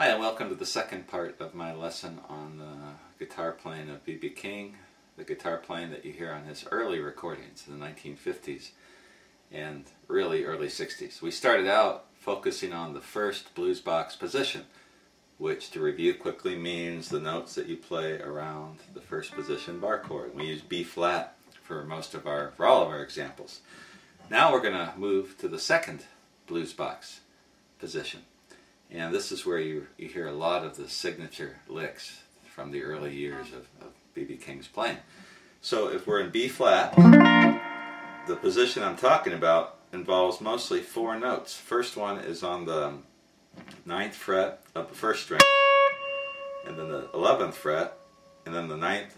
Hi, and welcome to the second part of my lesson on the guitar playing of B.B. King, the guitar playing that you hear on his early recordings in the 1950s and really early 60s. We started out focusing on the first blues box position, which, to review quickly, means the notes that you play around the first position bar chord. We use B flat for all of our examples. Now we're going to move to the second blues box position. And this is where you hear a lot of the signature licks from the early years of B.B. King's playing. So if we're in B flat, the position I'm talking about involves mostly four notes. First one is on the 9th fret of the first string, and then the 11th fret, and then the 9th,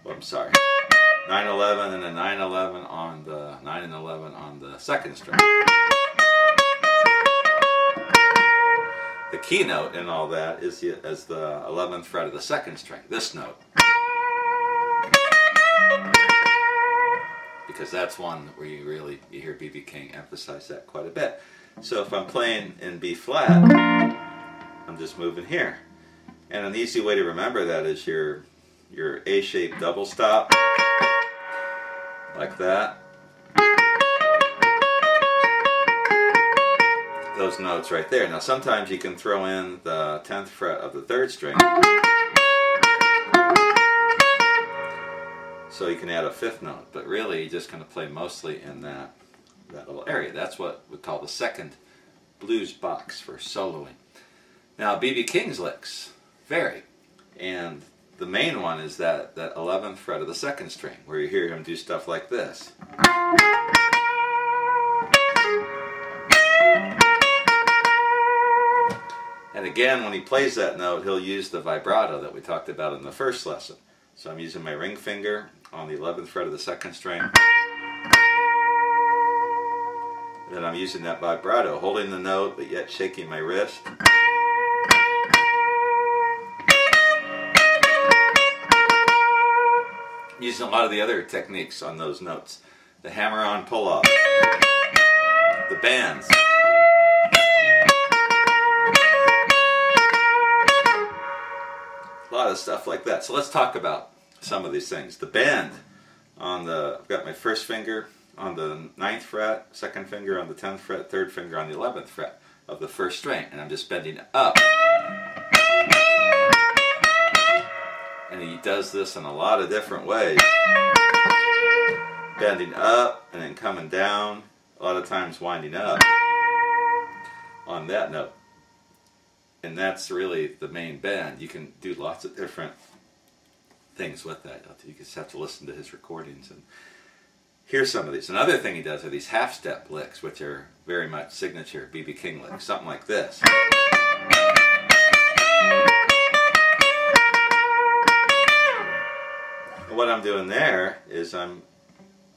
9-11, and then 9-11 on the 9 and 11 on the second string. The key note in all that is the 11th fret of the second string, this note. Because that's one where you hear B.B. King emphasize that quite a bit. So if I'm playing in B flat, I'm just moving here. And an easy way to remember that is your A-shaped double stop, like that. Those notes right there. Now sometimes you can throw in the 10th fret of the 3rd string, so you can add a 5th note, but really you're just going to play mostly in that little area. That's what we call the second blues box for soloing. Now B.B. King's licks vary, and the main one is that 11th fret of the second string, where you hear him do stuff like this. And again, when he plays that note, he'll use the vibrato that we talked about in the first lesson. So I'm using my ring finger on the 11th fret of the second string. And then I'm using that vibrato, holding the note but yet shaking my wrist. Using a lot of the other techniques on those notes. The hammer-on pull-off, the bands. A lot of stuff like that. So let's talk about some of these things. The bend on I've got my first finger on the 9th fret, second finger on the 10th fret, third finger on the 11th fret of the first string, and I'm just bending up. And he does this in a lot of different ways. Bending up and then coming down, a lot of times winding up on that note. And that's really the main bend. You can do lots of different things with that. You just have to listen to his recordings and hear some of these. Another thing he does are these half-step licks, which are very much signature B.B. King licks. Something like this. And what I'm doing there is I'm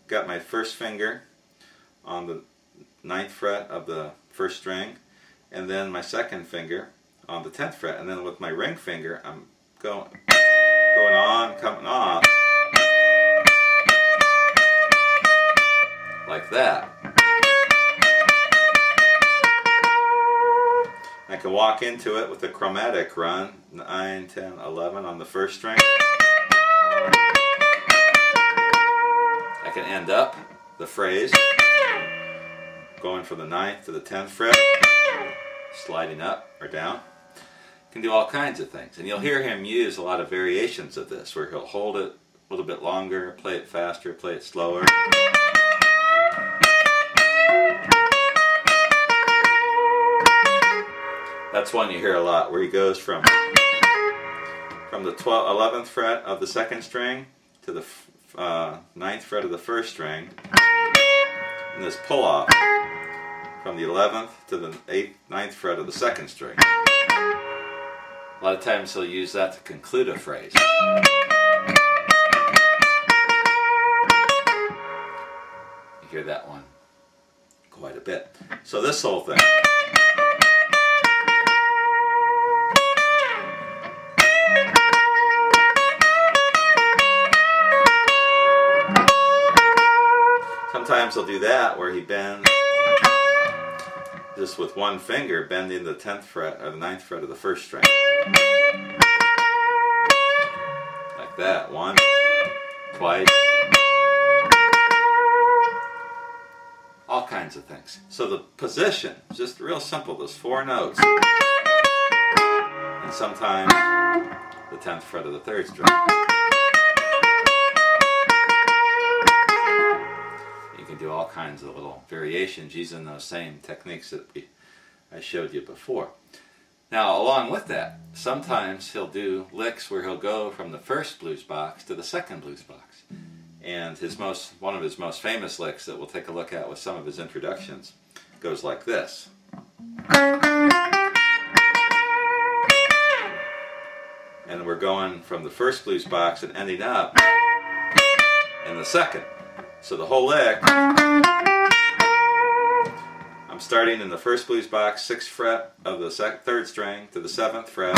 got my first finger on the 9th fret of the first string, and then my second finger on the 10th fret, and then with my ring finger I'm going on, coming off, like that. I can walk into it with a chromatic run, 9, 10, 11 on the first string. I can end up the phrase, going from the 9th to the 10th fret, sliding up or down. Can do all kinds of things, and you'll hear him use a lot of variations of this, where he'll hold it a little bit longer, play it faster, play it slower. That's one you hear a lot, where he goes from the 11th fret of the second string to the 9th fret of the first string, and this pull off from the 11th to the 9th fret of the second string. A lot of times he'll use that to conclude a phrase. You hear that one quite a bit. So this whole thing. Sometimes he'll do that where he bends just with one finger bending the 10th fret or the 9th fret of the first string. Like that. Once, twice. All kinds of things. So the position is just real simple. There's 4 notes. And sometimes the 10th fret of the 3rd string. You can do all kinds of little variations using those same techniques that I showed you before. Now, along with that, sometimes he'll do licks where he'll go from the first blues box to the second blues box. And one of his most famous licks that we'll take a look at with some of his introductions goes like this. And we're going from the first blues box and ending up in the second. So the whole lick, I'm starting in the first blues box, 6th fret of the 3rd string to the 7th fret,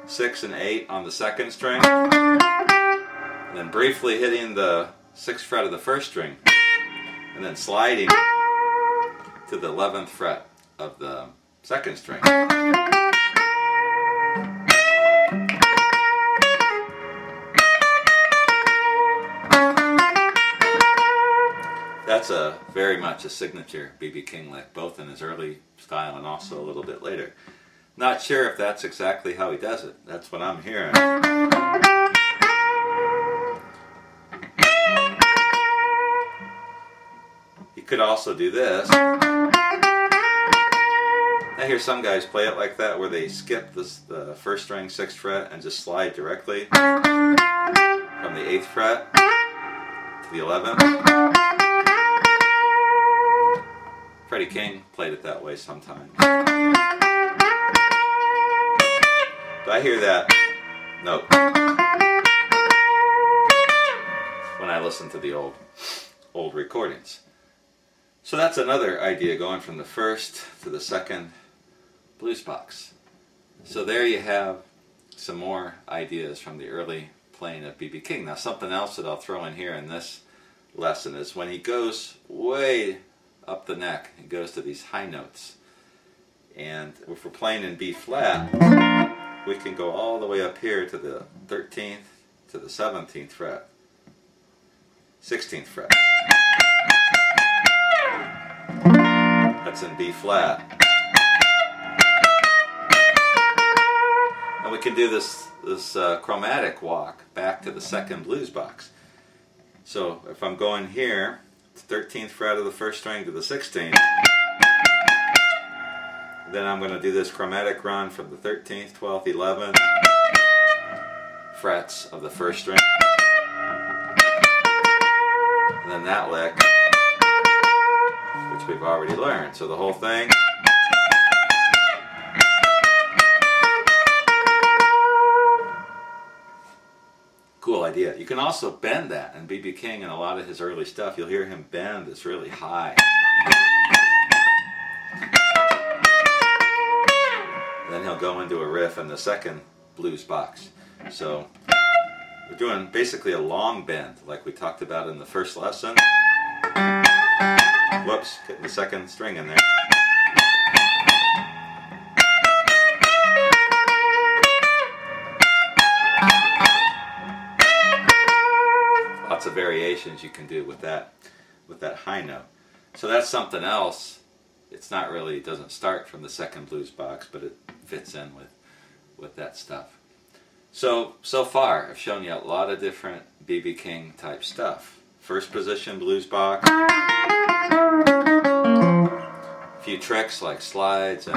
6 and 8 on the 2nd string, and then briefly hitting the 6th fret of the 1st string, and then sliding to the 11th fret of the 2nd string. That's very much a signature B.B. King lick, both in his early style and also a little bit later. Not sure if that's exactly how he does it. That's what I'm hearing. He could also do this. I hear some guys play it like that, where they skip the 1st string, 6th fret, and just slide directly from the 8th fret to the 11th. Freddie King played it that way sometimes. But I hear that note when I listen to the old recordings. So that's another idea, going from the first to the second blues box. So there you have some more ideas from the early playing of B.B. King. Now, something else that I'll throw in here in this lesson is when he goes way up the neck, he goes to these high notes. And if we're playing in B flat, we can go all the way up here to the 13th, to the 17th fret, 16th fret. That's in B flat. And we can do this chromatic walk back to the second blues box. So if I'm going here, 13th fret of the 1st string to the 16th, then I'm going to do this chromatic run from the 13th, 12th, 11th frets of the 1st string, and then that lick, which we've already learned. So the whole thing. Cool idea. You can also bend that, and B.B. King and a lot of his early stuff, you'll hear him bend this really high. Then he'll go into a riff in the second blues box. So we're doing basically a long bend, like we talked about in the first lesson. Whoops, getting the second string in there. Lots of variations you can do with that high note. So that's something else. It's not really, it doesn't start from the second blues box, but it fits in with that stuff. So far I've shown you a lot of different B.B. King type stuff. First position blues box, a few tricks like slides and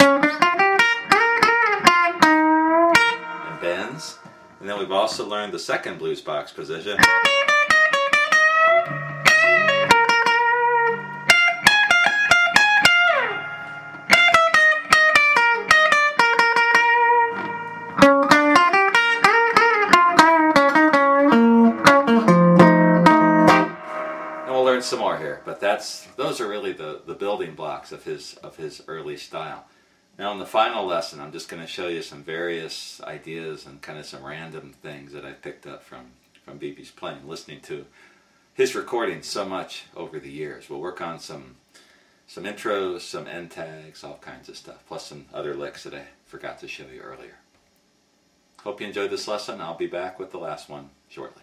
bends, and then we've also learned the second blues box position. Some more here, but those are really the building blocks of his early style. Now in the final lesson, I'm just going to show you some various ideas and kind of some random things that I picked up from B.B.'s playing, listening to his recordings so much over the years. We'll work on some some intros, some end tags, all kinds of stuff, plus some other licks that I forgot to show you earlier. Hope you enjoyed this lesson. I'll be back with the last one shortly.